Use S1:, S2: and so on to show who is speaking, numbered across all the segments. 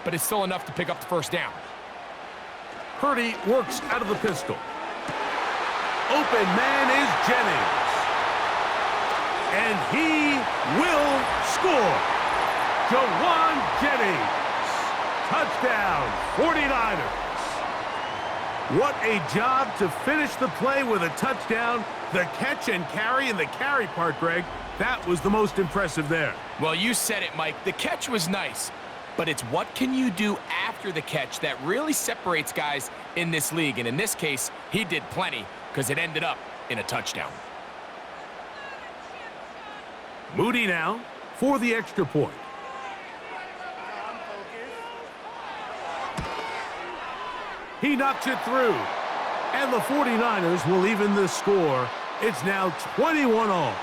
S1: but it's still enough to pick up the first down.
S2: Purdy works out of the pistol. Open man is Jennings. And he will score. Jawan Jennings. Touchdown, 49ers. What a job to finish the play with a touchdown. The catch and carry, and the carry part, Greg, that was the most impressive there.
S1: Well, you said it, Mike. The catch was nice, but it's what can you do after the catch that really separates guys in this league. And in this case, he did plenty because it ended up in a touchdown.
S2: Moody now for the extra point. He knocks it through. And the 49ers will even the score. It's now 21 all.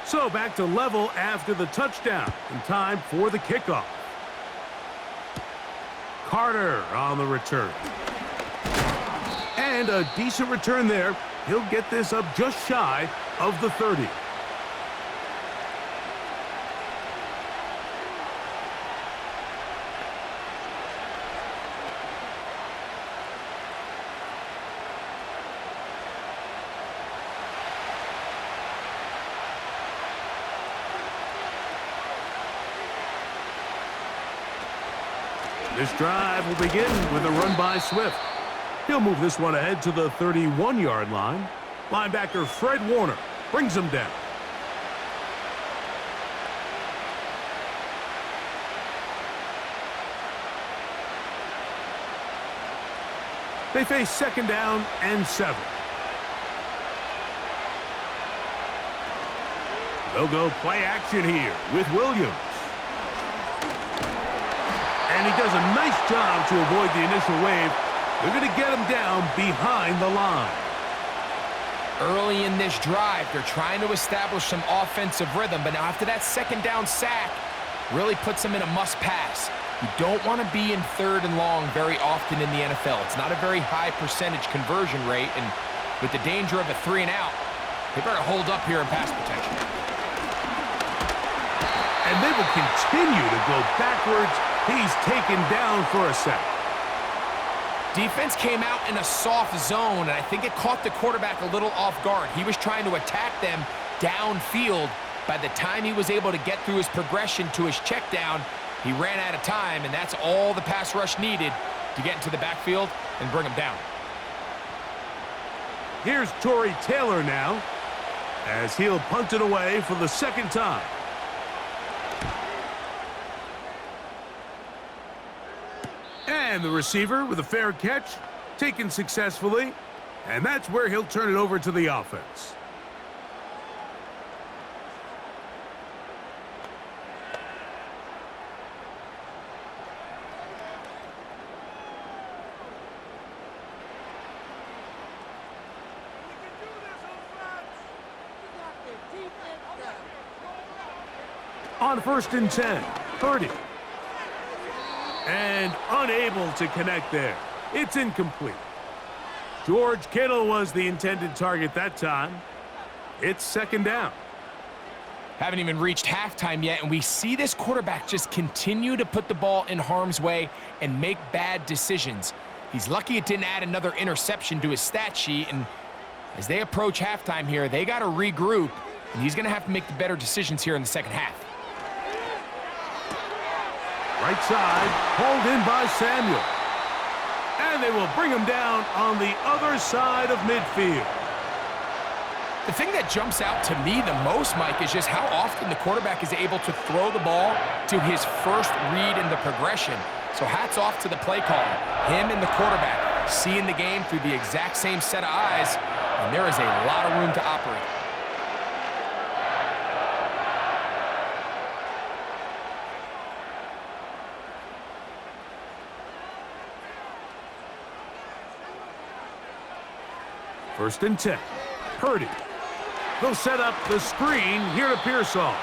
S2: So back to level after the touchdown, and time for the kickoff. Carter on the return. And a decent return there. He'll get this up just shy of the 30. This drive will begin with a run by Swift. He'll move this one ahead to the 31-yard line. Linebacker Fred Warner brings him down. They face second down and 7. They'll go play action here with Williams. And he does a nice job to avoid the initial wave. They're going to get him down behind the line.
S1: Early in this drive, they're trying to establish some offensive rhythm, but now after that second down sack, really puts them in a must pass. You don't want to be in 3rd and long very often in the NFL. It's not a very high percentage conversion rate, and with the danger of a 3 and out, they better hold up here in pass protection.
S2: And they will continue to go backwards. He's taken down for a sack.
S1: Defense came out in a soft zone, and I think it caught the quarterback a little off guard. He was trying to attack them downfield. By the time he was able to get through his progression to his check down, he ran out of time, and that's all the pass rush needed to get into the backfield and bring him down.
S2: Here's Torrey Taylor now, as he'll punt it away for the second time. And the receiver with a fair catch, taken successfully, and that's where he'll turn it over to the offense. On 1st and 10, Purdy. And unable to connect there. It's incomplete. George Kittle was the intended target that time. It's second down.
S1: Haven't even reached halftime yet, and we see this quarterback just continue to put the ball in harm's way and make bad decisions. He's lucky it didn't add another interception to his stat sheet, and as they approach halftime here, they got to regroup, and he's going to have to make the better decisions here in the second half.
S2: Right side, hauled in by Samuel. And they will bring him down on the other side of midfield.
S1: The thing that jumps out to me the most, Mike, is just how often the quarterback is able to throw the ball to his first read in the progression. So hats off to the play caller. Him and the quarterback seeing the game through the exact same set of eyes, and there is a lot of room to operate.
S2: First and 10. Purdy. They'll set up the screen here to Pearsall.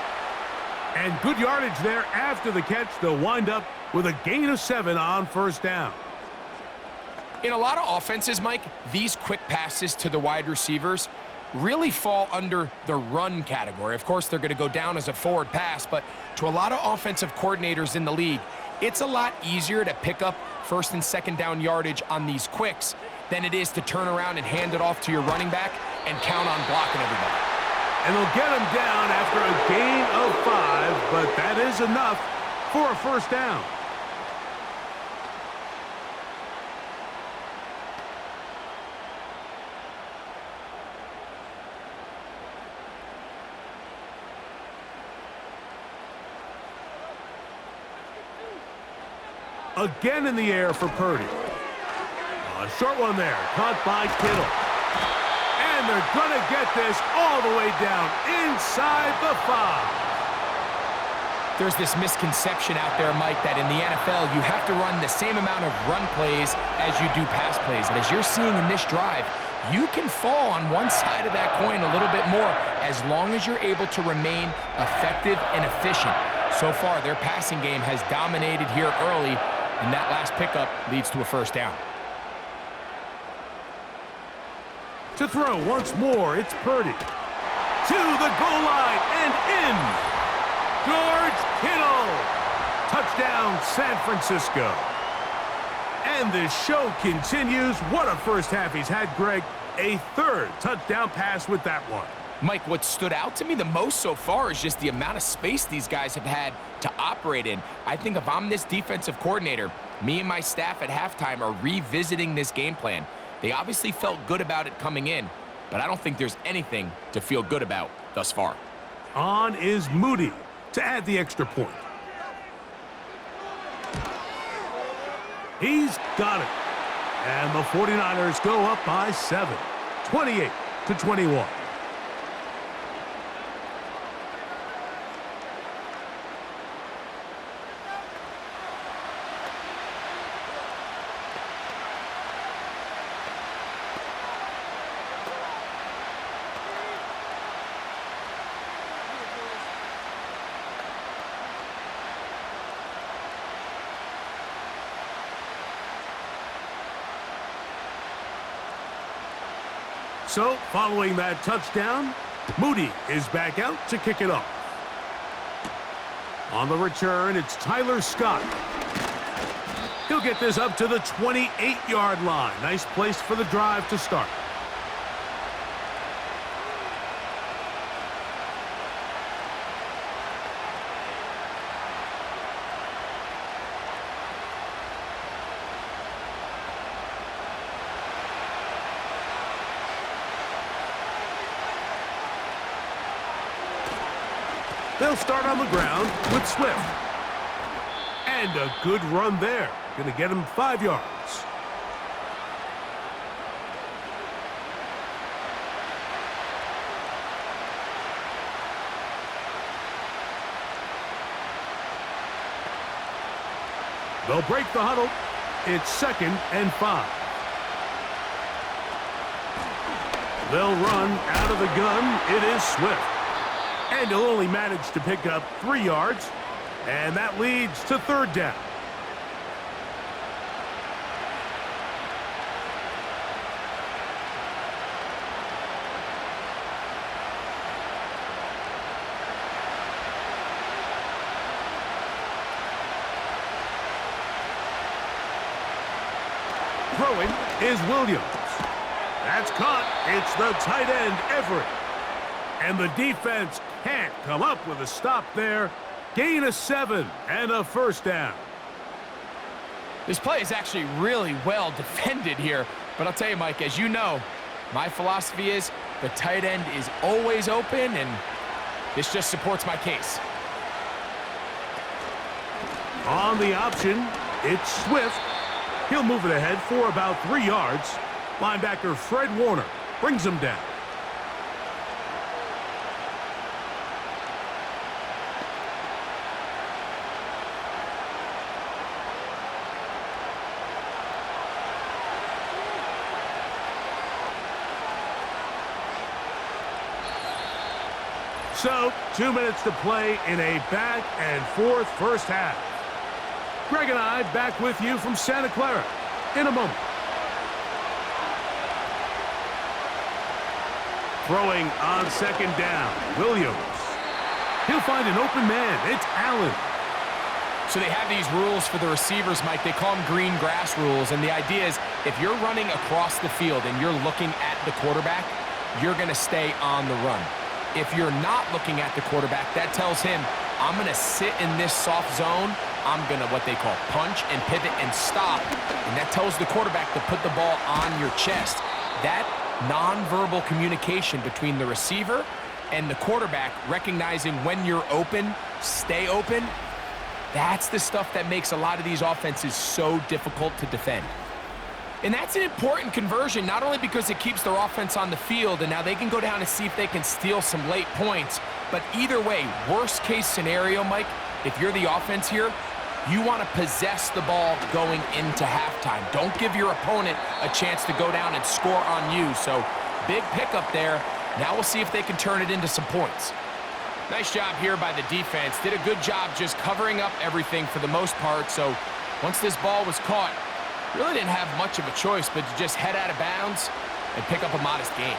S2: And good yardage there after the catch. They'll wind up with a gain of 7 on first down.
S1: In a lot of offenses, Mike, these quick passes to the wide receivers really fall under the run category. Of course, they're going to go down as a forward pass, but to a lot of offensive coordinators in the league, it's a lot easier to pick up first and second down yardage on these quicks than it is to turn around and hand it off to your running back and count on blocking everybody.
S2: And they'll get him down after a gain of 5, but that is enough for a first down. Again in the air for Purdy. A short one there, caught by Kittle. And they're going to get this all the way down inside the 5.
S1: There's this misconception out there, Mike, that in the NFL, you have to run the same amount of run plays as you do pass plays. And as you're seeing in this drive, you can fall on one side of that coin a little bit more as long as you're able to remain effective and efficient. So far, their passing game has dominated here early, and that last pickup leads to a first down.
S2: To throw once more, it's Purdy. To the goal line and in. George Kittle. Touchdown, San Francisco. And the show continues. What a first half he's had, Greg. A third touchdown pass with that one.
S1: Mike, what stood out to me the most so far is just the amount of space these guys have had to operate in. I think if I'm this defensive coordinator, me and my staff at halftime are revisiting this game plan. They obviously felt good about it coming in, but I don't think there's anything to feel good about thus far.
S2: On is Moody to add the extra point. He's got it. And the 49ers go up by 7, 28-21. So, following that touchdown, Moody is back out to kick it off. On the return, it's Tyler Scott. He'll get this up to the 28-yard line. Nice place for the drive to start. They'll start on the ground with Swift. And a good run there. Going to get him 5 yards. They'll break the huddle. It's 2nd and 5. They'll run out of the gun. It is Swift. And he'll only manage to pick up 3 yards, and that leads to 3rd down. Throwing is Williams. That's caught. It's the tight end, Everett. And the defense can't come up with a stop there. Gain of 7 and a first down.
S1: This play is actually really well defended here. But I'll tell you, Mike, as you know, my philosophy is the tight end is always open, and this just supports my case.
S2: On the option, it's Swift. He'll move it ahead for about 3 yards. Linebacker Fred Warner brings him down. So, 2 minutes to play in a back-and-forth first half. Greg and I back with you from Santa Clara in a moment. Throwing on second down, Williams. He'll find an open man. It's Allen.
S1: So they have these rules for the receivers, Mike. They call them green grass rules. And the idea is if you're running across the field and you're looking at the quarterback, you're going to stay on the run. If you're not looking at the quarterback, that tells him, I'm going to sit in this soft zone. I'm going to what they call punch and pivot and stop. And that tells the quarterback to put the ball on your chest. That nonverbal communication between the receiver and the quarterback, recognizing when you're open, stay open, that's the stuff that makes a lot of these offenses so difficult to defend. And that's an important conversion, not only because it keeps their offense on the field, and now they can go down and see if they can steal some late points, but either way, worst case scenario, Mike, if you're the offense here, you want to possess the ball going into halftime. Don't give your opponent a chance to go down and score on you. So big pickup there. Now we'll see if they can turn it into some points. Nice job here by the defense. Did a good job just covering up everything for the most part. So once this ball was caught, really didn't have much of a choice but to just head out of bounds and pick up a modest gain.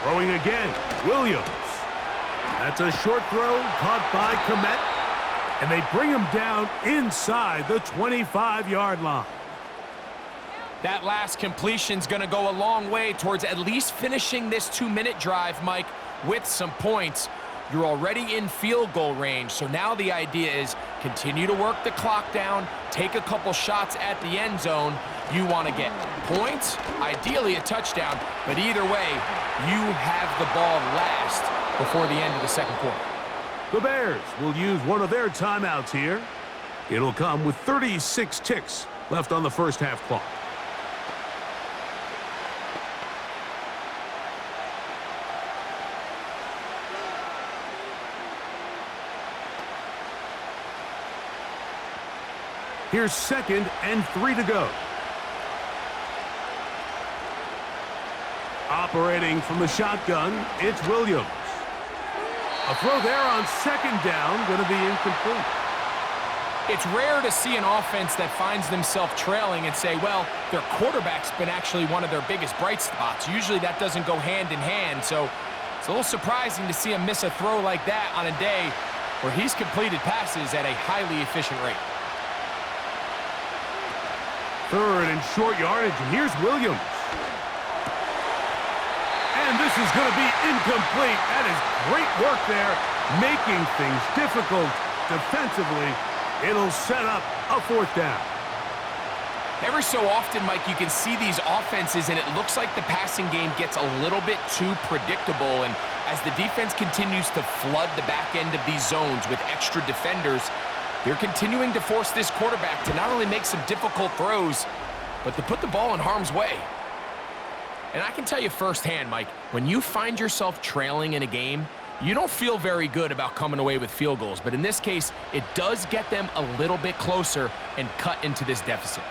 S2: Throwing again, Williams. That's a short throw caught by Komet, and they bring him down inside the 25-yard line.
S1: That last completion's going to go a long way towards at least finishing this 2-minute drive, Mike, with some points. You're already in field goal range, so now the idea is continue to work the clock down, take a couple shots at the end zone. You want to get points, ideally a touchdown, but either way, you have the ball last before the end of the second quarter.
S2: The Bears will use one of their timeouts here. It'll come with 36 ticks left on the first half clock. Here's 2nd and 3 to go. Operating from the shotgun, it's Williams. A throw there on 2nd down, going to be incomplete.
S1: It's rare to see an offense that finds themselves trailing and say, well, their quarterback's been actually one of their biggest bright spots. Usually that doesn't go hand in hand, so it's a little surprising to see him miss a throw like that on a day where he's completed passes at a highly efficient rate.
S2: 3rd and short yardage, and here's Williams. And this is going to be incomplete. That is great work there, making things difficult defensively. It'll set up a 4th down.
S1: Every so often, Mike, you can see these offenses, and it looks like the passing game gets a little bit too predictable. And as the defense continues to flood the back end of these zones with extra defenders, they're continuing to force this quarterback to not only make some difficult throws, but to put the ball in harm's way. And I can tell you firsthand, Mike, when you find yourself trailing in a game, you don't feel very good about coming away with field goals. But in this case, it does get them a little bit closer and cut into this deficit.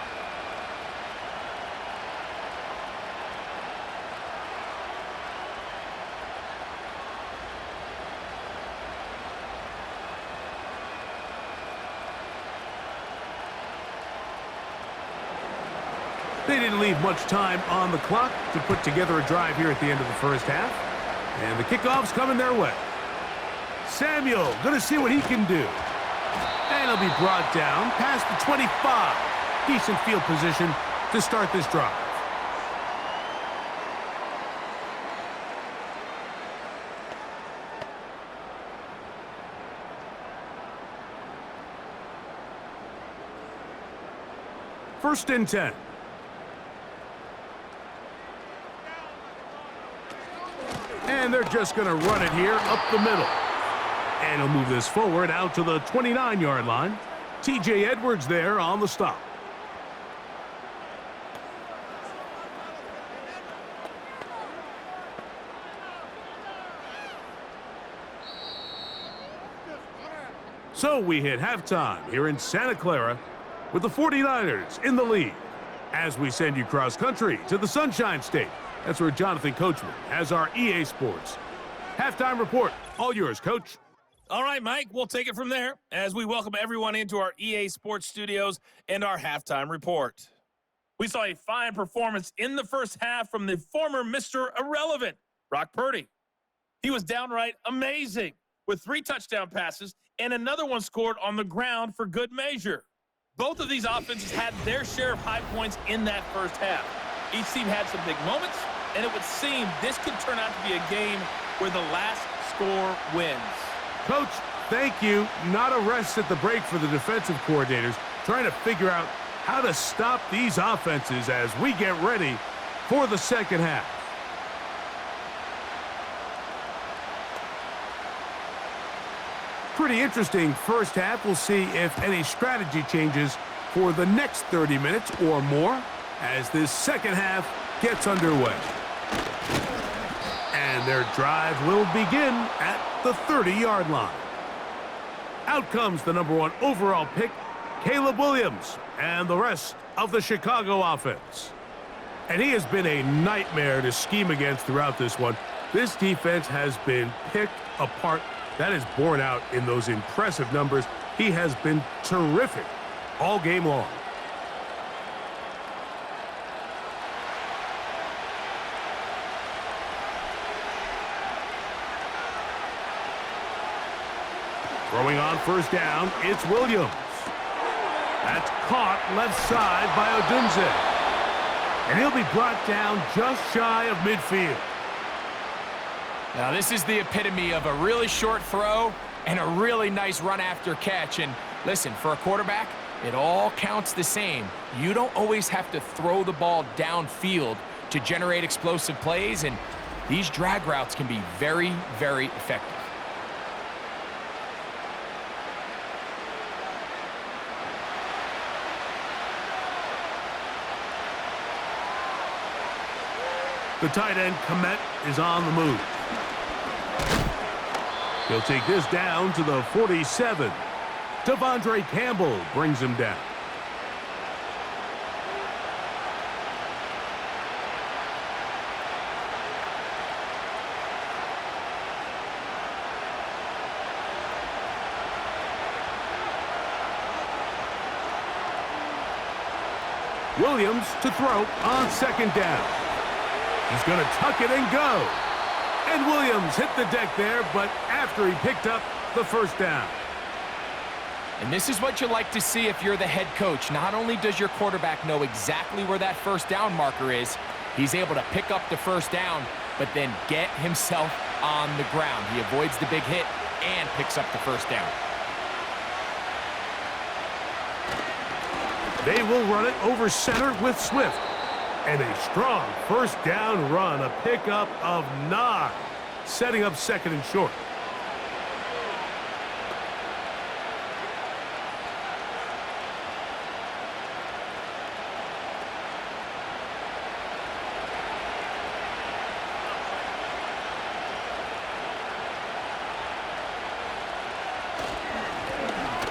S2: They didn't leave much time on the clock to put together a drive here at the end of the first half. And the kickoff's coming their way. Samuel going to see what he can do. And he'll be brought down past the 25. Decent field position to start this drive. First and 10. And they're just going to run it here up the middle. And he'll move this forward out to the 29-yard line. T.J. Edwards there on the stop. So we hit halftime here in Santa Clara with the 49ers in the lead. As we send you cross-country to the Sunshine State, that's where Jonathan Coachman has our EA Sports halftime report. All yours, Coach.
S3: All right, Mike, we'll take it from there as we welcome everyone into our EA Sports studios and our halftime report. We saw a fine performance in the first half from the former Mr. Irrelevant, Brock Purdy. He was downright amazing with 3 touchdown passes and another one scored on the ground for good measure. Both of these offenses had their share of high points in that first half. Each team had some big moments, and it would seem this could turn out to be a game where the last score wins.
S2: Coach, thank you. Not a rest at the break for the defensive coordinators, trying to figure out how to stop these offenses as we get ready for the second half. Pretty interesting first half. We'll see if any strategy changes for the next 30 minutes or more as this second half gets underway. And their drive will begin at the 30-yard line. Out comes the #1 overall pick, Caleb Williams, and the rest of the Chicago offense. And he has been a nightmare to scheme against throughout this one. This defense has been picked apart. That is borne out in those impressive numbers. He has been terrific all game long. Throwing on first down, it's Williams. That's caught left side by Odunze. And he'll be brought down just shy of midfield.
S1: Now, this is the epitome of a really short throw and a really nice run after catch. And listen, for a quarterback, it all counts the same. You don't always have to throw the ball downfield to generate explosive plays, and these drag routes can be very, very effective.
S2: The tight end, Komet, is on the move. He'll take this down to the 47. Devondre Campbell brings him down. Williams to throw on second down. He's going to tuck it and go. And Williams hit the deck there, but after he picked up the first down.
S1: And this is what you like to see if you're the head coach. Not only does your quarterback know exactly where that first down marker is, he's able to pick up the first down, but then get himself on the ground. He avoids the big hit and picks up the first down.
S2: They will run it over center with Swift. And a strong first down run, a pickup of 9, setting up second and short.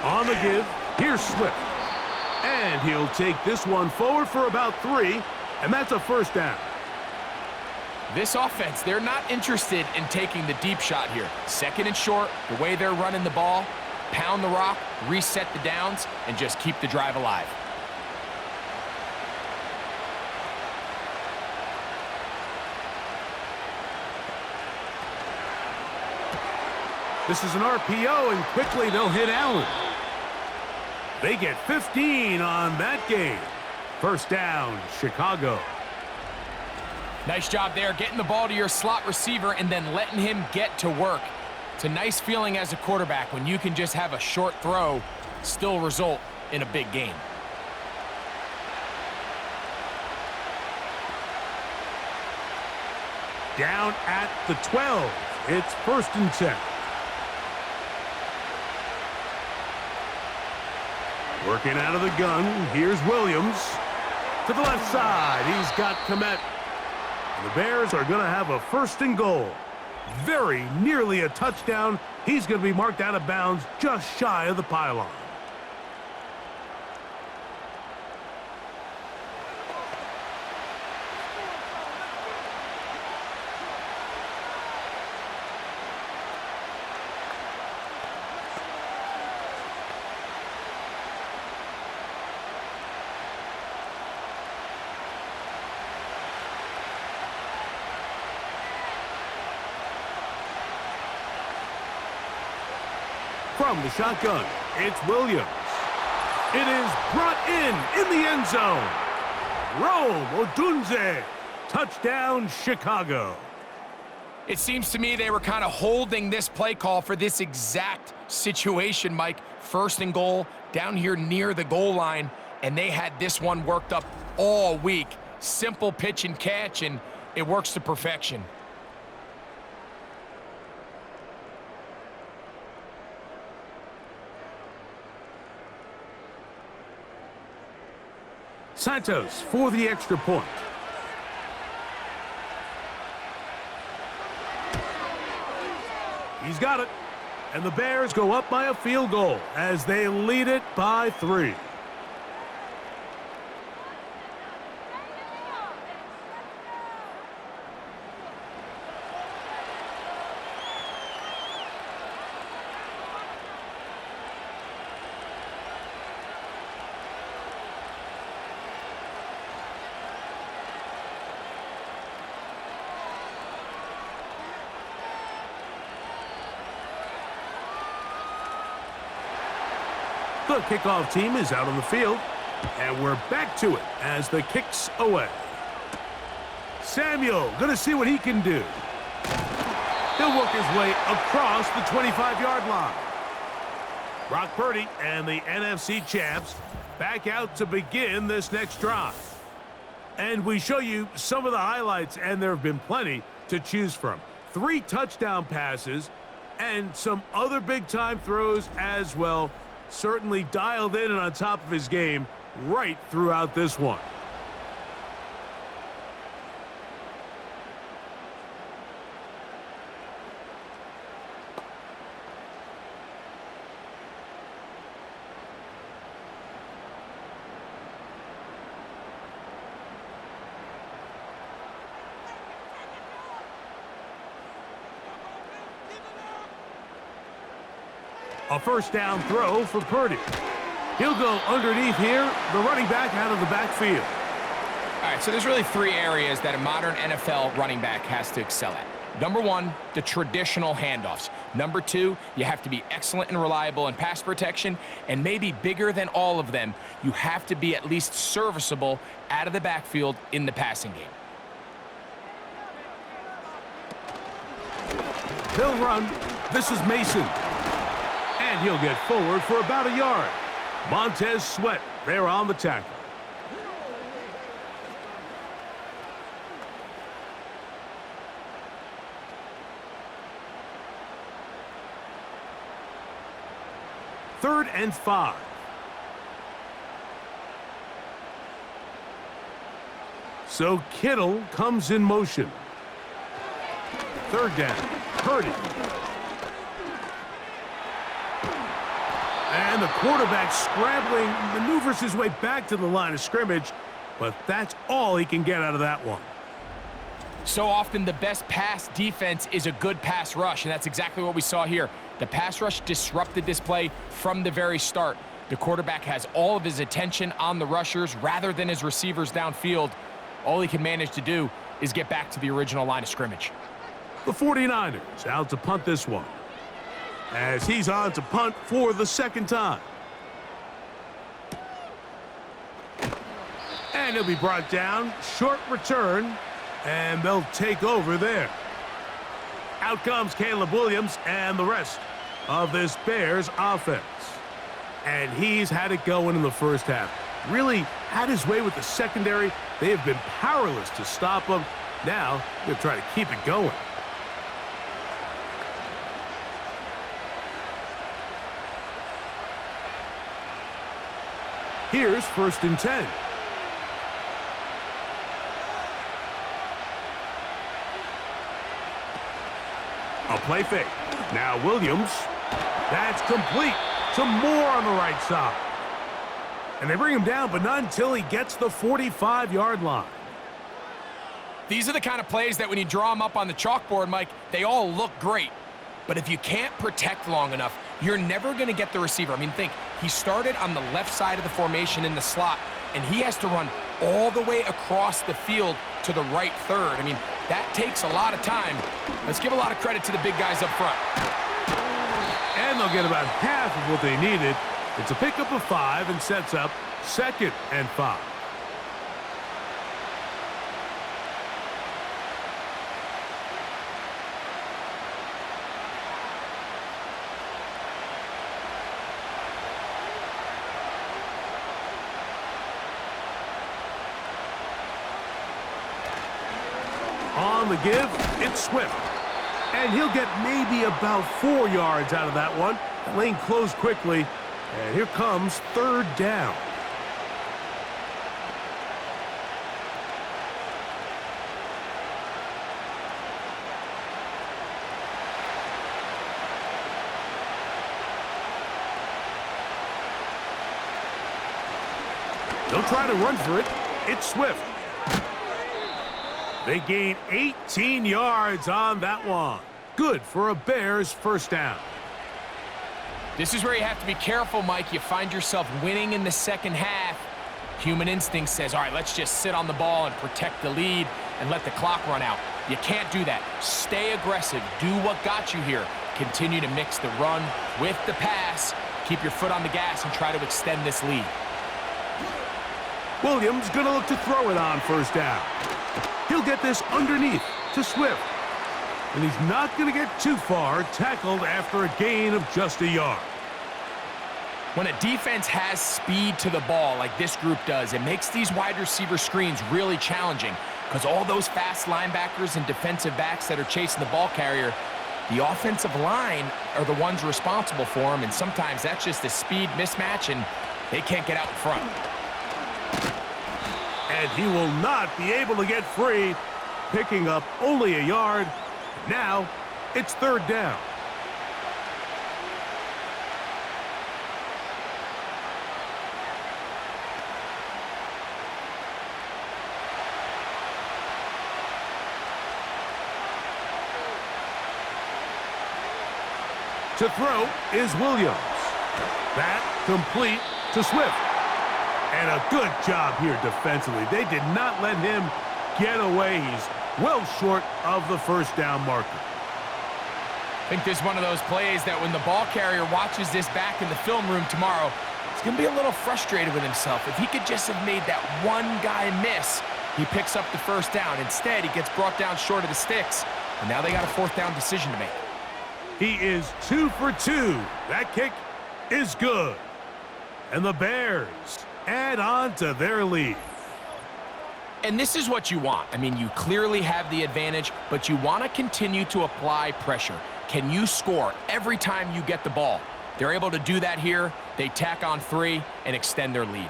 S2: On the give, here's Swift. And he'll take this one forward for about 3, and that's a first down.
S1: This offense, they're not interested in taking the deep shot here. Second and short, the way they're running the ball, pound the rock, reset the downs, and just keep the drive alive.
S2: This is an RPO, and quickly they'll hit Allen. They get 15 on that game. First down, Chicago.
S1: Nice job there, getting the ball to your slot receiver and then letting him get to work. It's a nice feeling as a quarterback when you can just have a short throw still result in a big game.
S2: Down at the 12. It's first and 10. Working out of the gun, here's Williams. To the left side, he's got Komet. And the Bears are going to have a first and goal. Very nearly a touchdown. He's going to be marked out of bounds just shy of the pylon. from the shotgun. It's Williams. It is brought in the end zone. Rome Odunze. Touchdown, Chicago.
S1: It seems to me they were kind of holding this play call for this exact situation, Mike. First and goal, down here near the goal line, and they had this one worked up all week. Simple pitch and catch, and it works to perfection.
S2: Santos for the extra point. He's got it. And the Bears go up by a field goal as they lead it by 3. The kickoff team is out on the field, and we're back to it as the kick's away. Samuel going to see what he can do. He'll work his way across the 25-yard line. Brock Purdy and the NFC champs back out to begin this next drive. And we show you some of the highlights, and there have been plenty to choose from. 3 touchdown passes and some other big-time throws as well. Certainly dialed in and on top of his game right throughout this one. A first down throw for Purdy. He'll go underneath here, the running back out of the backfield.
S1: All right, so there's really 3 areas that a modern NFL running back has to excel at. Number 1, the traditional handoffs. Number 2, you have to be excellent and reliable in pass protection, and maybe bigger than all of them, you have to be at least serviceable out of the backfield in the passing game.
S2: He'll run. This is Mason. And he'll get forward for about a yard. Montez Sweat there on the tackle. Third and 5. So Kittle comes in motion. Third down. Purdy. And the quarterback scrambling, maneuvers his way back to the line of scrimmage, but that's all he can get out of that one.
S1: So often the best pass defense is a good pass rush, and that's exactly what we saw here. The pass rush disrupted this play from the very start. The quarterback has all of his attention on the rushers rather than his receivers downfield. All he can manage to do is get back to the original line of scrimmage.
S2: The 49ers out to punt this one, as he's on to punt for the second time. And he'll be brought down. Short return, and they'll take over there. Out comes Caleb Williams and the rest of this Bears offense. And he's had it going in the first half. Really had his way with the secondary. They have been powerless to stop him. Now they'll try to keep it going. Here's 1st and 10. A play fake. Now Williams. That's complete to Moore on the right side. And they bring him down, but not until he gets the 45-yard line.
S1: These are the kind of plays that when you draw them up on the chalkboard, Mike, they all look great. But if you can't protect long enough, you're never going to get the receiver. I mean, think, he started on the left side of the formation in the slot, and he has to run all the way across the field to the right third. I mean, that takes a lot of time. Let's give a lot of credit to the big guys up front.
S2: And they'll get about half of what they needed. It's a pickup of 5 and sets up 2nd and 5. On the give, it's Swift. And he'll get maybe about 4 yards out of that one. The lane closed quickly, and here comes 3rd down. They'll try to run for it. It's Swift. They gain 18 yards on that one. Good for a Bears 1st down.
S1: This is where you have to be careful, Mike. You find yourself winning in the second half. Human instinct says, all right, let's just sit on the ball and protect the lead and let the clock run out. You can't do that. Stay aggressive. Do what got you here. Continue to mix the run with the pass. Keep your foot on the gas and try to extend this lead.
S2: Williams going to look to throw it on 1st down. He'll get this underneath to Swift. And he's not going to get too far, tackled after a gain of just a yard.
S1: When a defense has speed to the ball like this group does, it makes these wide receiver screens really challenging because all those fast linebackers and defensive backs that are chasing the ball carrier, the offensive line are the ones responsible for them, and sometimes that's just a speed mismatch, and they can't get out in front.
S2: And he will not be able to get free, picking up only a yard. Now, it's 3rd down. To throw is Williams. That complete to Swift. And a good job here defensively. They did not let him get away. He's well short of the 1st down marker.
S1: I think this is one of those plays that when the ball carrier watches this back in the film room tomorrow, he's going to be a little frustrated with himself. If he could just have made that one guy miss, he picks up the 1st down. Instead, he gets brought down short of the sticks, and now they got a 4th down decision to make.
S2: He is 2 for 2. That kick is good. And the Bears add on to their lead.
S1: And this is what you want. I mean, you clearly have the advantage, but you want to continue to apply pressure. Can you score every time you get the ball? They're able to do that here. They tack on 3 and extend their lead.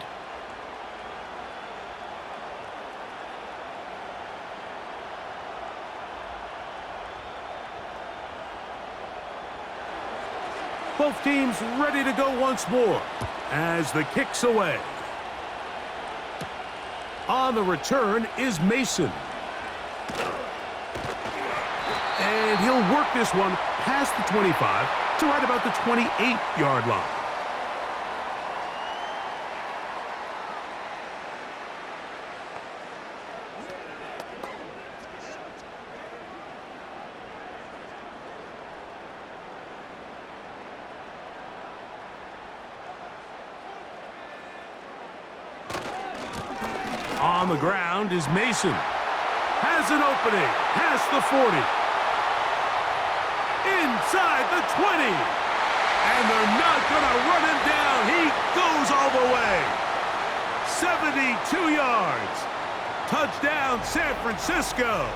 S2: Both teams ready to go once more as the kick's away. On the return is Mason. And he'll work this one past the 25 to right about the 28-yard line. On the ground is Mason. Has an opening. Past the 40. Inside the 20. And they're not going to run him down. He goes all the way. 72 yards. Touchdown, San Francisco.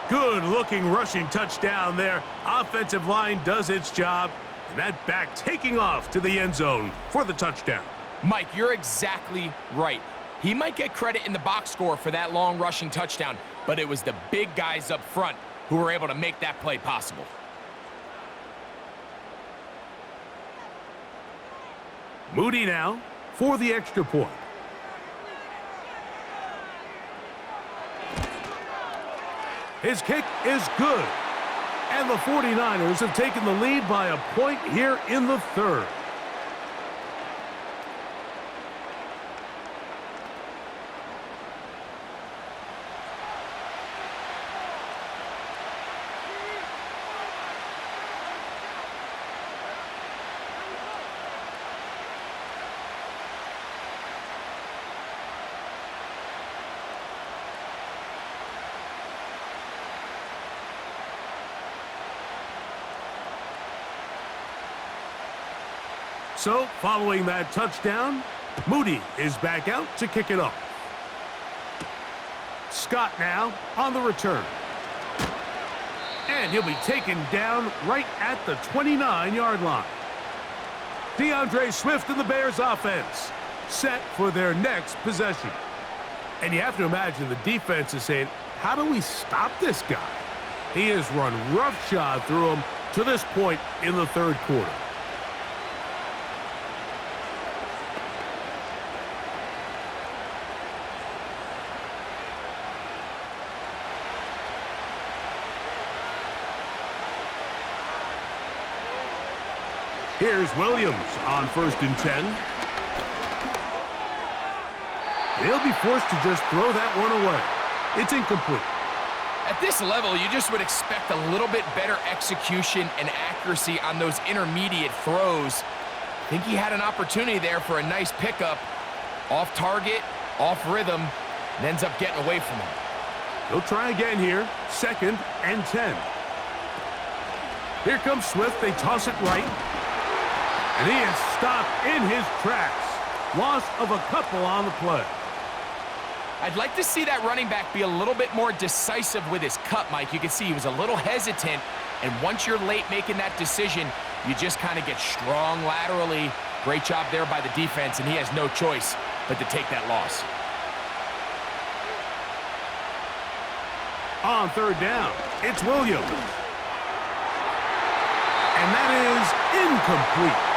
S2: Good-looking rushing touchdown there. Offensive line does its job. And that back taking off to the end zone for the touchdown.
S1: Mike, you're exactly right. He might get credit in the box score for that long rushing touchdown, but it was the big guys up front who were able to make that play possible.
S2: Moody now for the extra point. His kick is good. And the 49ers have taken the lead by a point here in the 3rd. So, following that touchdown, Moody is back out to kick it off. Scott now on the return. And he'll be taken down right at the 29-yard line. DeAndre Swift and the Bears offense set for their next possession. And you have to imagine the defense is saying, how do we stop this guy? He has run roughshod through him to this point in the third quarter. Here's Williams on 1st and 10. They'll be forced to just throw that one away. It's incomplete.
S1: At this level, you just would expect a little bit better execution and accuracy on those intermediate throws. I think he had an opportunity there for a nice pickup. Off target, off rhythm, and ends up getting away from him.
S2: He'll try again here. 2nd and 10. Here comes Swift. They toss it right. And he is stopped in his tracks. Loss of a couple on the play.
S1: I'd like to see that running back be a little bit more decisive with his cut, Mike. You can see he was a little hesitant, and once you're late making that decision, you just kind of get strong laterally. Great job there by the defense, and he has no choice but to take that loss.
S2: On 3rd down, it's Williams. And that is incomplete.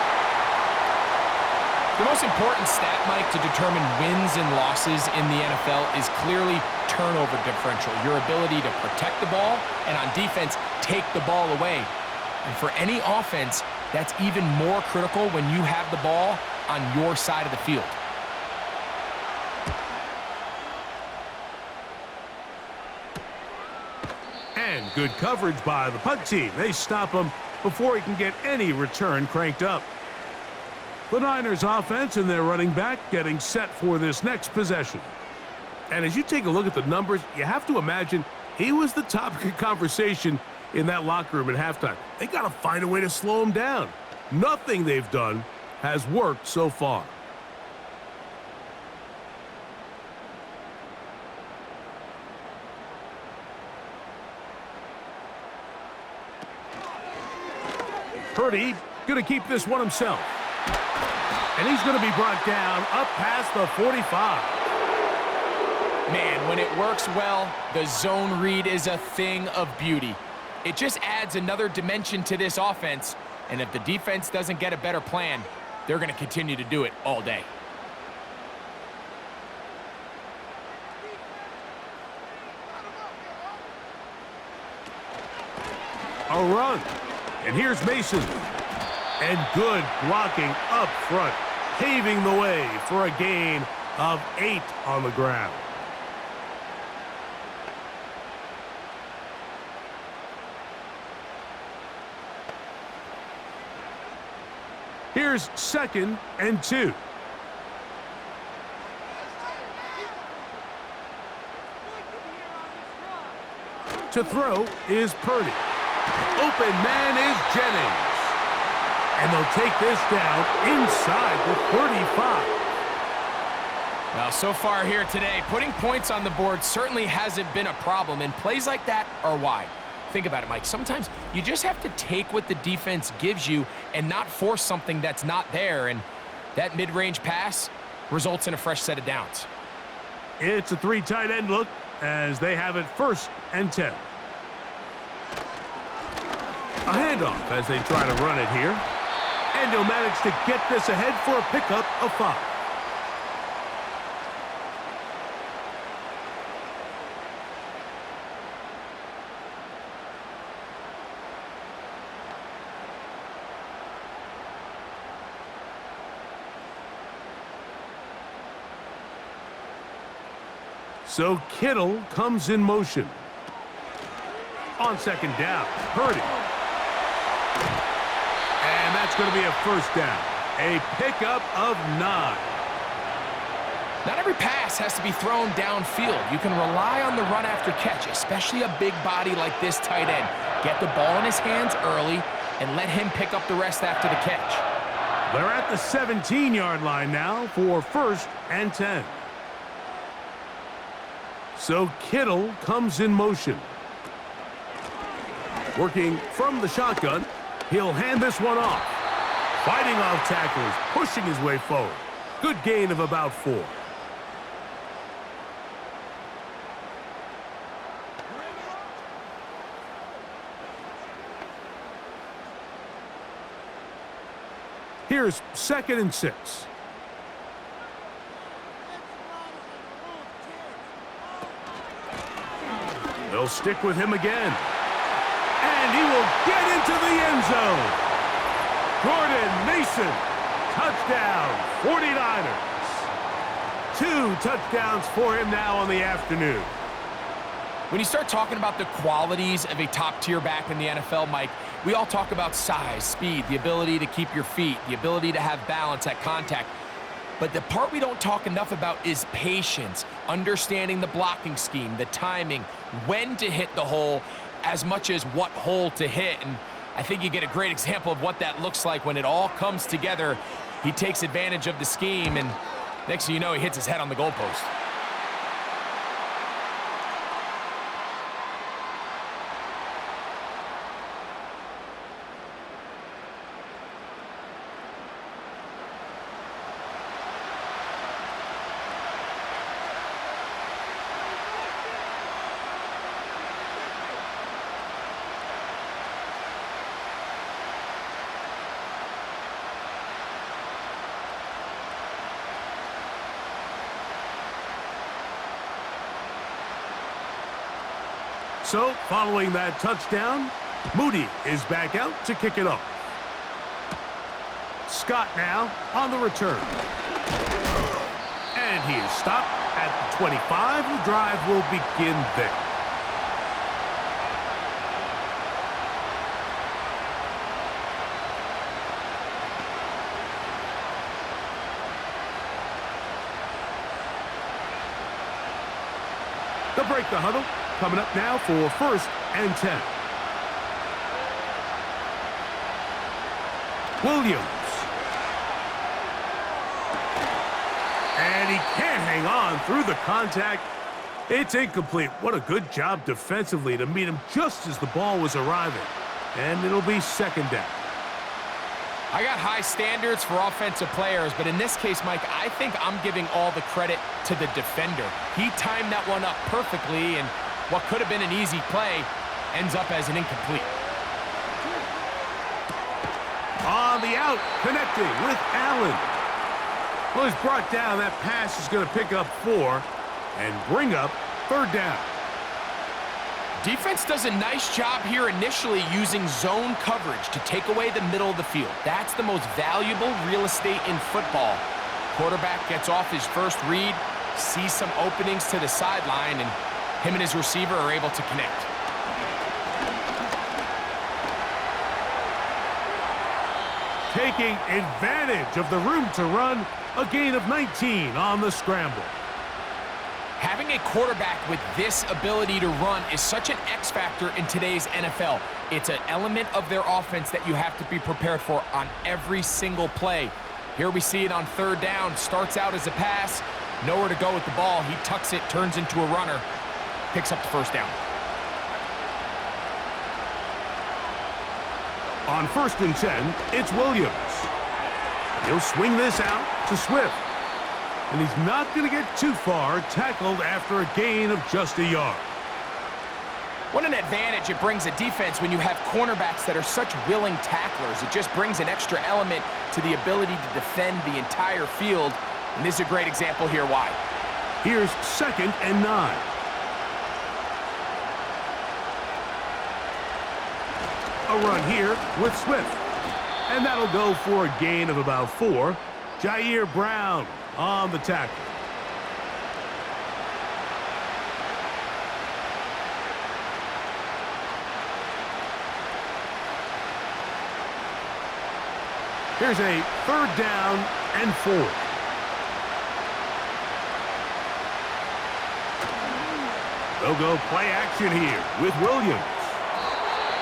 S1: The most important stat, Mike, to determine wins and losses in the NFL is clearly turnover differential, your ability to protect the ball and on defense, take the ball away. And for any offense, that's even more critical when you have the ball on your side of the field.
S2: And good coverage by the punt team. They stop him before he can get any return cranked up. The Niners offense and their running back getting set for this next possession. And as you take a look at the numbers, you have to imagine he was the topic of conversation in that locker room at halftime. They got to find a way to slow him down. Nothing they've done has worked so far. Purdy going to keep this one himself. And he's going to be brought down up past the 45.
S1: Man, when it works well, the zone read is a thing of beauty. It just adds another dimension to this offense, and if the defense doesn't get a better plan, they're going to continue to do it all day.
S2: A run. And here's Mason. And good blocking up front, paving the way for a gain of 8 on the ground. Here's 2nd and 2. To throw is Purdy. Open man is Jennings. And they'll take this down inside the 35.
S1: Well, so far here today, putting points on the board certainly hasn't been a problem, and plays like that are why. Think about it, Mike. Sometimes you just have to take what the defense gives you and not force something that's not there, and that mid-range pass results in a fresh set of downs.
S2: It's a 3 tight end look as they have it 1st and 10. A handoff as they try to run it here. And he'll manage to get this ahead for a pickup of 5. So Kittle comes in motion. On 2nd down, Purdy. And that's going to be a 1st down. A pickup of 9.
S1: Not every pass has to be thrown downfield. You can rely on the run after catch, especially a big body like this tight end. Get the ball in his hands early and let him pick up the rest after the catch.
S2: They're at the 17-yard line now for 1st and 10. So Kittle comes in motion. Working from the shotgun, he'll hand this one off. Fighting off tackles, pushing his way forward. Good gain of about 4. Here's 2nd and 6. They'll stick with him again. And he will get into the end zone. Jordan Mason, touchdown, 49ers. 2 touchdowns for him now on the afternoon.
S1: When you start talking about the qualities of a top-tier back in the NFL, Mike, we all talk about size, speed, the ability to keep your feet, the ability to have balance at contact. But the part we don't talk enough about is patience, understanding the blocking scheme, the timing, when to hit the hole, as much as what hole to hit. And I think you get a great example of what that looks like when it all comes together. He takes advantage of the scheme, and next thing you know, he hits his head on the goalpost.
S2: So, following that touchdown, Moody is back out to kick it off. Scott now on the return. And he is stopped at the 25. The drive will begin there. They'll break the huddle. Coming up now for 1st and 10. Williams. And he can't hang on through the contact. It's incomplete. What a good job defensively to meet him just as the ball was arriving. And it'll be 2nd down.
S1: I got high standards for offensive players, but in this case, Mike, I think I'm giving all the credit to the defender. He timed that one up perfectly, and what could have been an easy play ends up as an incomplete.
S2: On the out, connecting with Allen. Well, he's brought down. That pass is going to pick up 4 and bring up 3rd down.
S1: Defense does a nice job here initially using zone coverage to take away the middle of the field. That's the most valuable real estate in football. Quarterback gets off his first read, sees some openings to the sideline, and him and his receiver are able to connect.
S2: Taking advantage of the room to run, a gain of 19 on the scramble.
S1: Having a quarterback with this ability to run is such an X factor in today's NFL. It's an element of their offense that you have to be prepared for on every single play. Here we see it on 3rd down. Starts out as a pass, nowhere to go with the ball. He tucks it, turns into a runner, picks up the 1st down.
S2: On 1st and 10, it's Williams. He'll swing this out to Swift. And he's not going to get too far, tackled after a gain of just a yard.
S1: What an advantage it brings a defense when you have cornerbacks that are such willing tacklers. It just brings an extra element to the ability to defend the entire field. And this is a great example here why.
S2: Here's 2nd and 9. A run here with Swift. And that'll go for a gain of about 4. Jair Brown on the tackle. Here's a 3rd down and 4. They'll go play action here with Williams.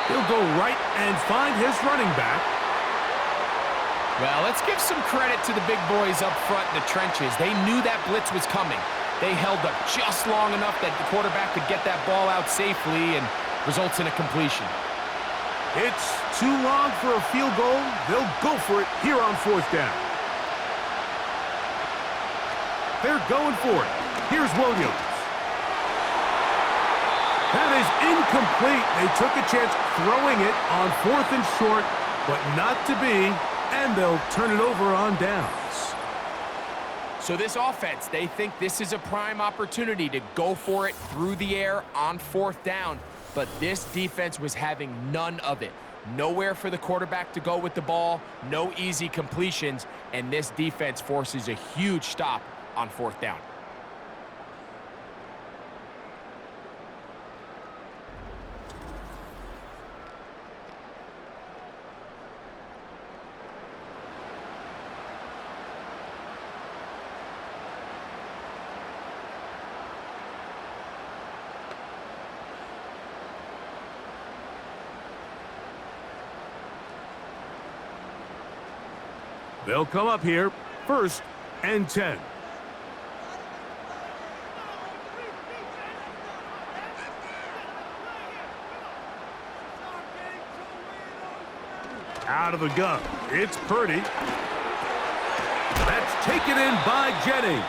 S2: He'll go right and find his running back.
S1: Well, let's give some credit to the big boys up front in the trenches. They knew that blitz was coming. They held up just long enough that the quarterback could get that ball out safely and results in a completion.
S2: It's too long for a field goal. They'll go for it here on 4th down. They're going for it. Here's Williams. That is incomplete. They took a chance throwing it on 4th and short, but not to be, and they'll turn it over on downs.
S1: So this offense, they think this is a prime opportunity to go for it through the air on 4th down, but this defense was having none of it. Nowhere for the quarterback to go with the ball, no easy completions, and this defense forces a huge stop on 4th down.
S2: They'll come up here, 1st and 10. Out of the gun, it's Purdy. That's taken in by Jennings.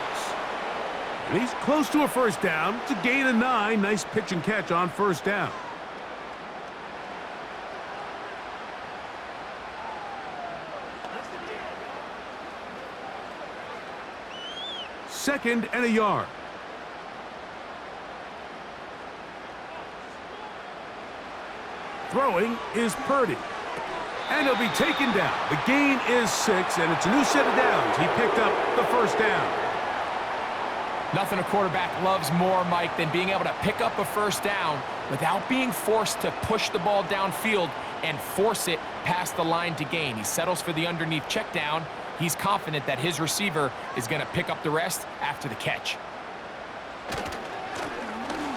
S2: And he's close to a 1st down. It's a gain of 9. Nice pitch and catch on 1st down. Second and a yard. Throwing is Purdy. And he'll be taken down. The gain is 6, and it's a new set of downs. He picked up the 1st down.
S1: Nothing a quarterback loves more, Mike, than being able to pick up a 1st down without being forced to push the ball downfield and force it past the line to gain. He settles for the underneath check down. He's confident that his receiver is going to pick up the rest after the catch.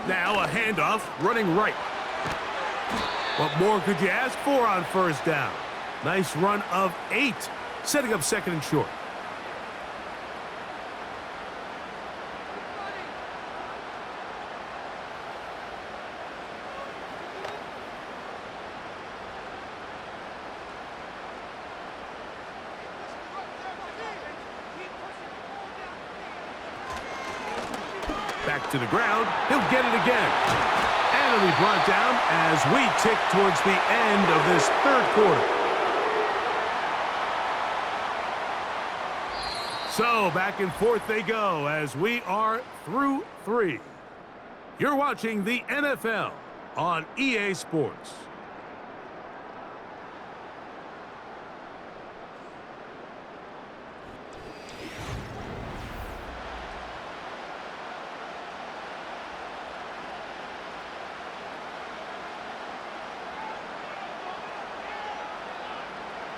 S2: Now a handoff running right. What more could you ask for on 1st down? Nice run of 8, setting up 2nd and short. Back to the ground. He'll get it again. And he'll be brought down as we tick towards the end of this 3rd quarter. So back and forth they go as we are through 3. You're watching the NFL on EA Sports.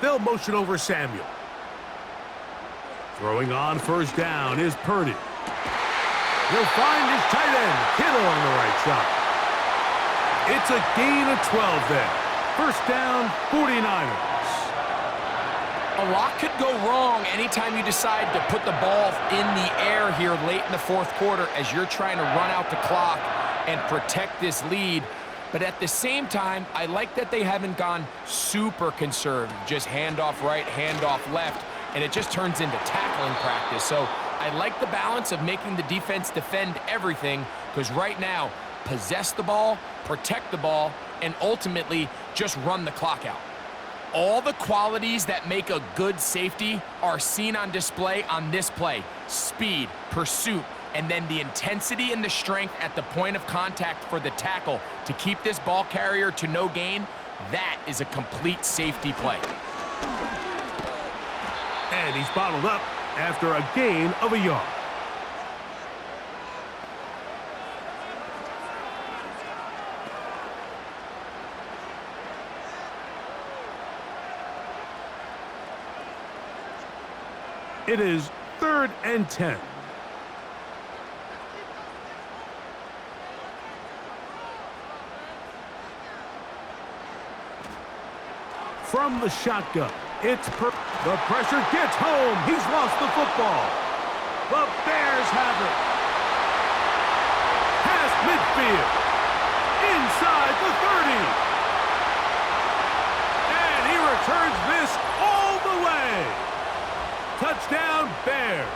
S2: They'll motion over Samuel. Throwing on 1st down is Purdy. He'll find his tight end, Kittle, on the right side. It's a gain of 12 there. 1st down, 49ers.
S1: A lot could go wrong anytime you decide to put the ball in the air here late in the 4th quarter as you're trying to run out the clock and protect this lead. But at the same time, I like that they haven't gone super conservative. Just handoff right, handoff left, and it just turns into tackling practice. So I like the balance of making the defense defend everything, because right now, possess the ball, protect the ball, and ultimately just run the clock out. All the qualities that make a good safety are seen on display on this play. Speed, pursuit, and then the intensity and the strength at the point of contact for the tackle to keep this ball carrier to no gain. That is a complete safety play.
S2: And he's bottled up after a gain of a yard. It is 3rd and 10. From the shotgun, The pressure gets home. He's lost the football. The Bears have it. Past midfield. Inside the 30. And he returns this all the way. Touchdown, Bears.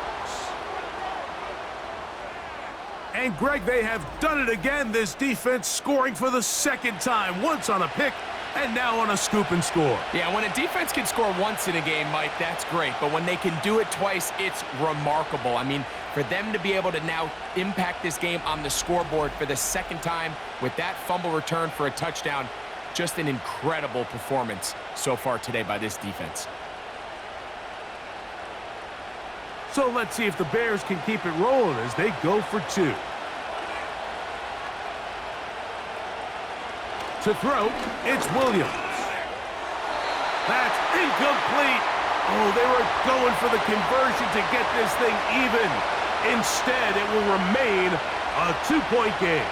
S2: And Greg, they have done it again. This defense scoring for the second time. Once on a pick, and now on a scoop and score.
S1: Yeah, when a defense can score once in a game, Mike, that's great. But when they can do it twice, it's remarkable. I mean, for them to be able to now impact this game on the scoreboard for the second time with that fumble return for a touchdown, just an incredible performance so far today by this defense.
S2: So let's see if the Bears can keep it rolling as they go for two. To throw, it's Williams. That's incomplete. Oh, they were going for the conversion to get this thing even. Instead, it will remain a two-point game.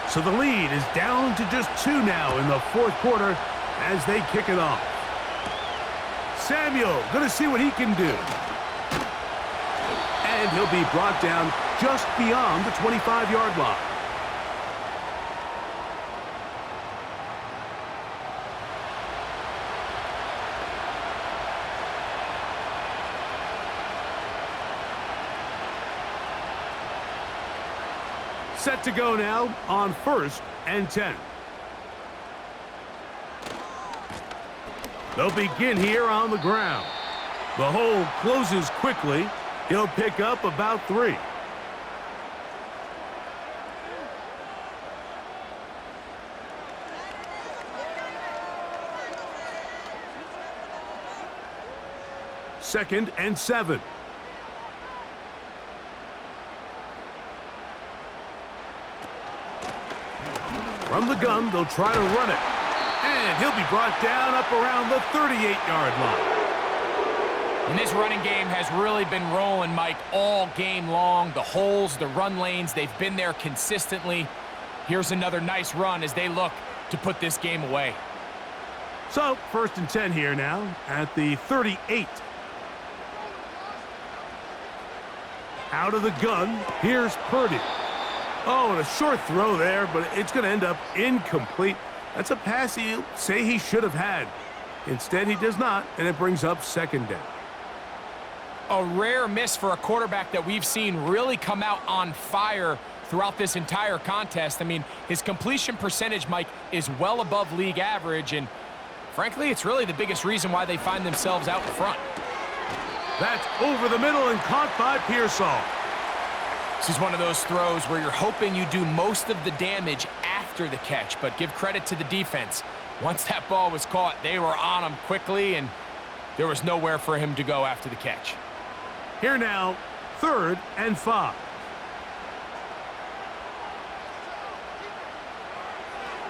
S2: So the lead is down to just two now in the fourth quarter as they kick it off. Samuel going to see what he can do. And he'll be brought down just beyond the 25-yard line. Set to go now on 1st and 10. They'll begin here on the ground. The hole closes quickly. He'll pick up about 3. Second and 7. From the gun, they'll try to run it. And he'll be brought down up around the 38-yard line.
S1: And this running game has really been rolling, Mike, all game long. The holes, the run lanes, they've been there consistently. Here's another nice run as they look to put this game away.
S2: So, 1st and 10 here now at the 38. Out of the gun, here's Purdy. Oh, and a short throw there, but it's going to end up incomplete. That's a pass he'll say he should have had. Instead, he does not, and it brings up 2nd down.
S1: A rare miss for a quarterback that we've seen really come out on fire throughout this entire contest. I mean, his completion percentage, Mike, is well above league average, and frankly, it's really the biggest reason why they find themselves out in front.
S2: That's over the middle and caught by Pearsall.
S1: This is one of those throws where you're hoping you do most of the damage after the catch, but give credit to the defense. Once that ball was caught, they were on him quickly, and there was nowhere for him to go after the catch.
S2: Here now, 3rd and 5.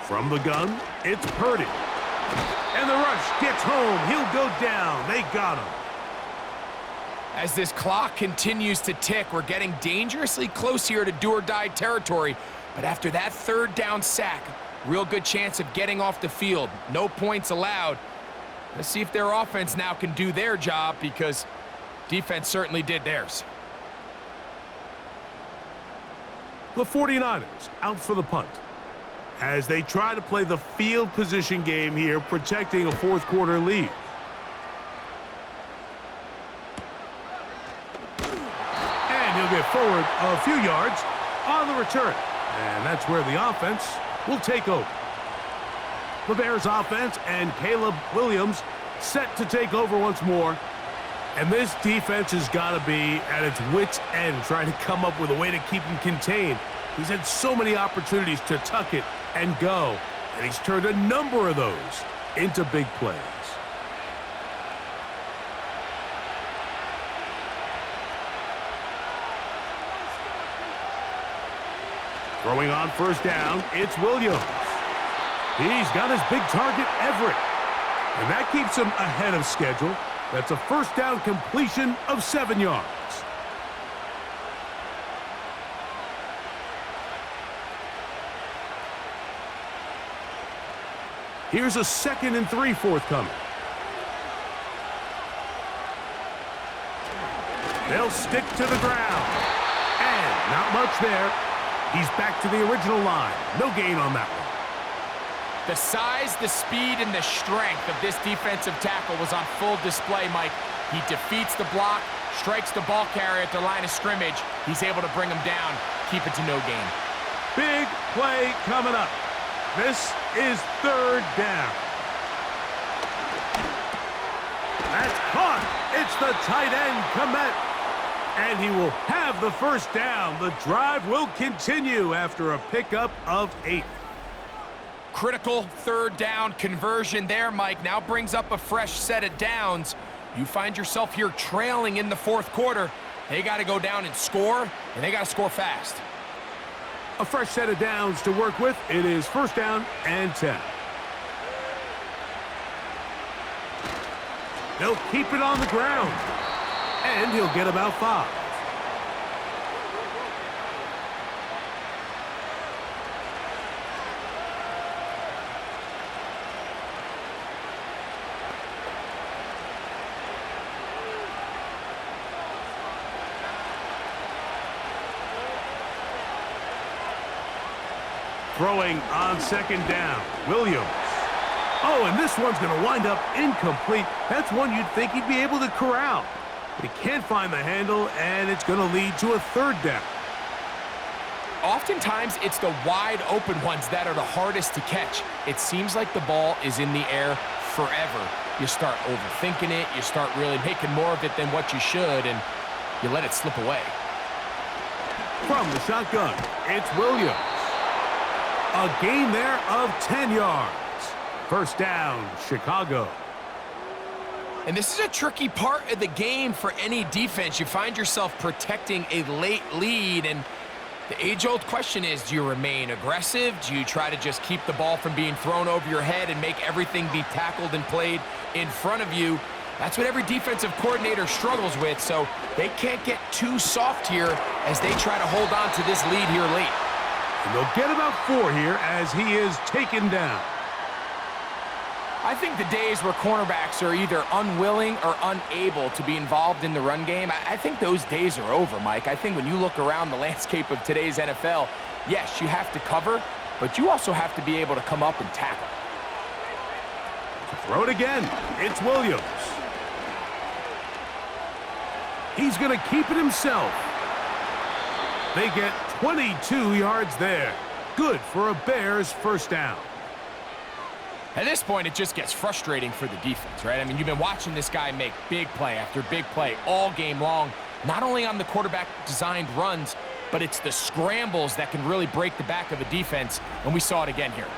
S2: From the gun, it's Purdy. And the rush gets home. He'll go down. They got him.
S1: As this clock continues to tick, we're getting dangerously close here to do-or-die territory. But after that 3rd down sack, real good chance of getting off the field. No points allowed. Let's see if their offense now can do their job, because defense certainly did theirs.
S2: The 49ers out for the punt as they try to play the field position game here, protecting a fourth quarter lead. And he'll get forward a few yards on the return. And that's where the offense will take over. The Bears offense and Caleb Williams set to take over once more. And this defense has got to be at its wits' end, trying to come up with a way to keep him contained. He's had so many opportunities to tuck it and go, and he's turned a number of those into big plays. Throwing on 1st down, it's Williams. He's got his big target, Everett, and that keeps him ahead of schedule. That's a 1st down completion of 7 yards. Here's a 2nd and 3 forthcoming. They'll stick to the ground. And not much there. He's back to the original line. No gain on that one.
S1: The size, the speed, and the strength of this defensive tackle was on full display, Mike. He defeats the block, strikes the ball carrier at the line of scrimmage. He's able to bring him down, keep it to no gain.
S2: Big play coming up. This is 3rd down. That's caught. It's the tight end, Komet. And he will have the 1st down. The drive will continue after a pickup of 8.
S1: Critical 3rd down conversion there, Mike. Now brings up a fresh set of downs. You find yourself here trailing in the 4th quarter. They got to go down and score, and they got to score fast.
S2: A fresh set of downs to work with. It is 1st down and 10. They'll keep it on the ground. And he'll get about 5. Throwing on 2nd down, Williams. Oh, and this one's going to wind up incomplete. That's one you'd think he'd be able to corral. But he can't find the handle, and it's going to lead to a 3rd down.
S1: Oftentimes, it's the wide open ones that are the hardest to catch. It seems like the ball is in the air forever. You start overthinking it. You start really making more of it than what you should, and you let it slip away.
S2: From the shotgun, it's Williams. A gain there of 10 yards. 1st down, Chicago.
S1: And this is a tricky part of the game for any defense. You find yourself protecting a late lead, and the age-old question is, do you remain aggressive? Do you try to just keep the ball from being thrown over your head and make everything be tackled and played in front of you? That's what every defensive coordinator struggles with, so they can't get too soft here as they try to hold on to this lead here late.
S2: And they'll get about 4 here as he is taken down.
S1: I think the days where cornerbacks are either unwilling or unable to be involved in the run game, I think those days are over, Mike. I think when you look around the landscape of today's NFL, yes, you have to cover, but you also have to be able to come up and tackle.
S2: Throw it again. It's Williams. He's going to keep it himself. They get 22 yards there. Good for a Bears 1st down.
S1: At this point, it just gets frustrating for the defense, right? I mean, you've been watching this guy make big play after big play all game long, not only on the quarterback-designed runs, but it's the scrambles that can really break the back of a defense, and we saw it again here.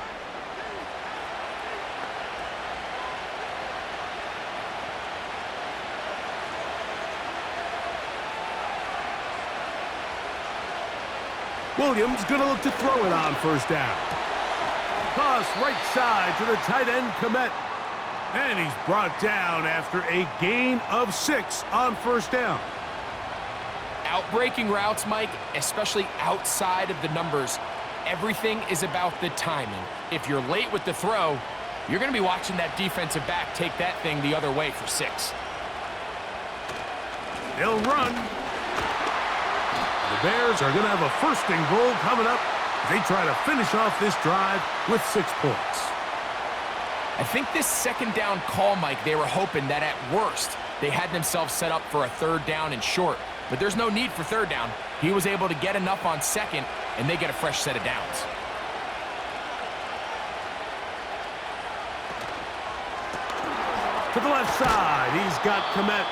S2: Williams going to look to throw it on 1st down. Toss right side to the tight end, Komet. And he's brought down after a gain of 6 on 1st down.
S1: Outbreaking routes, Mike, especially outside of the numbers, everything is about the timing. If you're late with the throw, you're going to be watching that defensive back take that thing the other way for 6.
S2: They'll run. The Bears are going to have a 1st and goal coming up. They try to finish off this drive with 6 points.
S1: I think this 2nd down call, Mike, they were hoping that at worst they had themselves set up for a 3rd down and short. But there's no need for 3rd down. He was able to get enough on 2nd, and they get a fresh set of downs.
S2: To the left side, he's got Komet.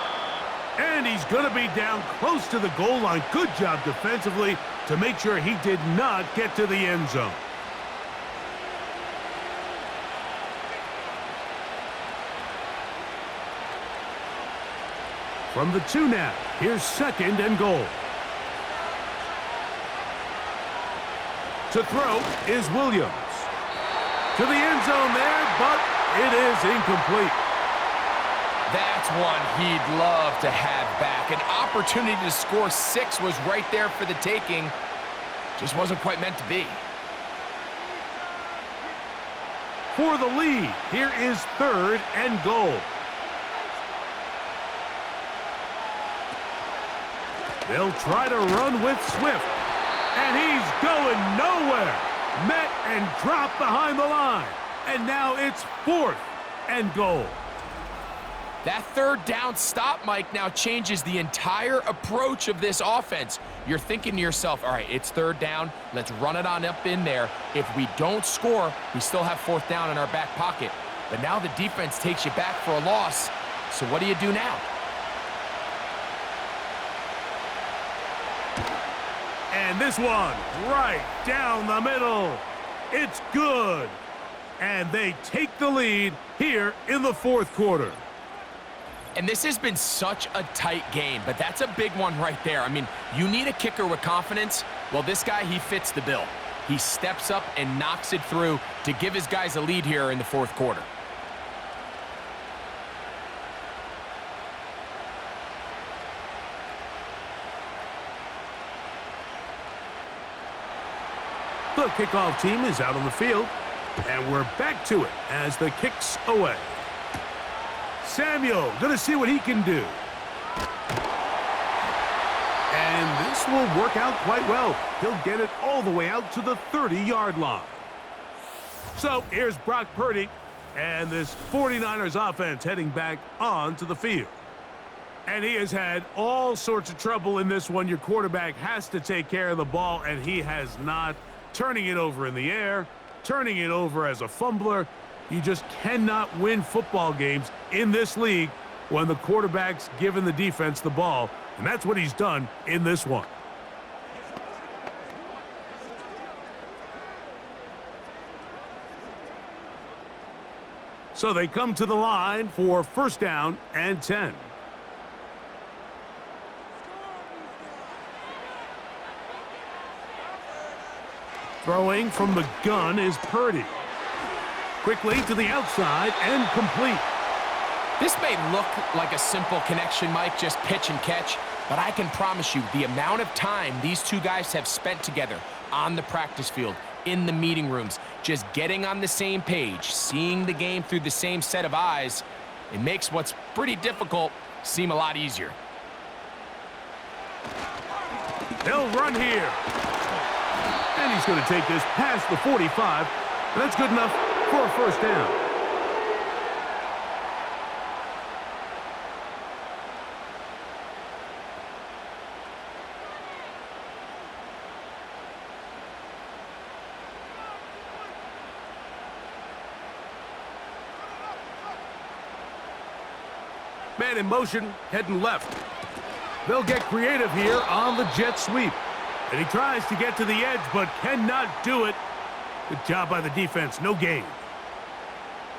S2: And he's going to be down close to the goal line. Good job defensively to make sure he did not get to the end zone. From the 2 now, here's 2nd and goal. To throw is Williams. To the end zone there, but it is incomplete.
S1: That's one he'd love to have back. An opportunity to score 6 was right there for the taking. Just wasn't quite meant to be.
S2: for the lead. Here is 3rd and goal. They'll try to run with Swift. And he's going nowhere. Met and dropped behind the line. And now it's 4th and goal.
S1: That 3rd down stop, Mike, now changes the entire approach of this offense. You're thinking to yourself, all right, it's 3rd down. Let's run it on up in there. If we don't score, we still have 4th down in our back pocket. But now the defense takes you back for a loss. So what do you do now?
S2: And this one right down the middle. It's good. And they take the lead here in the 4th quarter.
S1: And this has been such a tight game, but that's a big one right there. I mean, you need a kicker with confidence. Well, this guy, he fits the bill. He steps up and knocks it through to give his guys a lead here in the 4th quarter.
S2: The kickoff team is out on the field, and we're back to it as the kick's away. Samuel going to see what he can do. And this will work out quite well. He'll get it all the way out to the 30-yard line. So here's Brock Purdy and this 49ers offense heading back onto the field. And he has had all sorts of trouble in this one. Your quarterback has to take care of the ball, and he has not. Turning it over in the air, turning it over as a fumbler. You just cannot win football games in this league when the quarterback's giving the defense the ball, and that's what he's done in this one. So they come to the line for 1st down and 10. Throwing from the gun is Purdy. Quickly to the outside and complete.
S1: This may look like a simple connection, Mike, just pitch and catch, but I can promise you the amount of time these two guys have spent together on the practice field, in the meeting rooms, just getting on the same page, seeing the game through the same set of eyes, it makes what's pretty difficult seem a lot easier.
S2: They'll run here. And he's going to take this past the 45. And that's good enough for a 1st down. Man in motion, heading left. They'll get creative here on the jet sweep. And he tries to get to the edge, but cannot do it. Good job by the defense. No gain.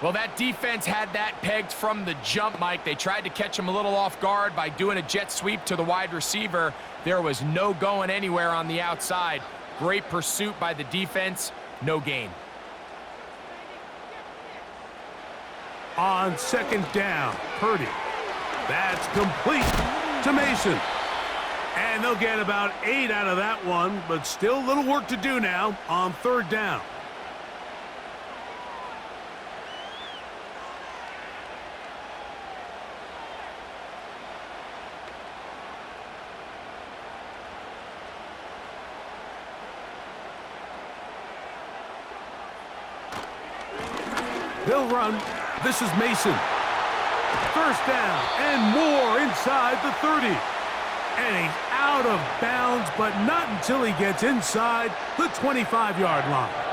S1: Well, that defense had that pegged from the jump, Mike. They tried to catch him a little off guard by doing a jet sweep to the wide receiver. There was no going anywhere on the outside. Great pursuit by the defense. No gain.
S2: On 2nd down, Purdy. That's complete to Mason. And they'll get about 8 out of that one, but still a little work to do now on 3rd down. They'll run. This is Mason. 1st down and more inside the 30. And he's out of bounds, but not until he gets inside the 25-yard line.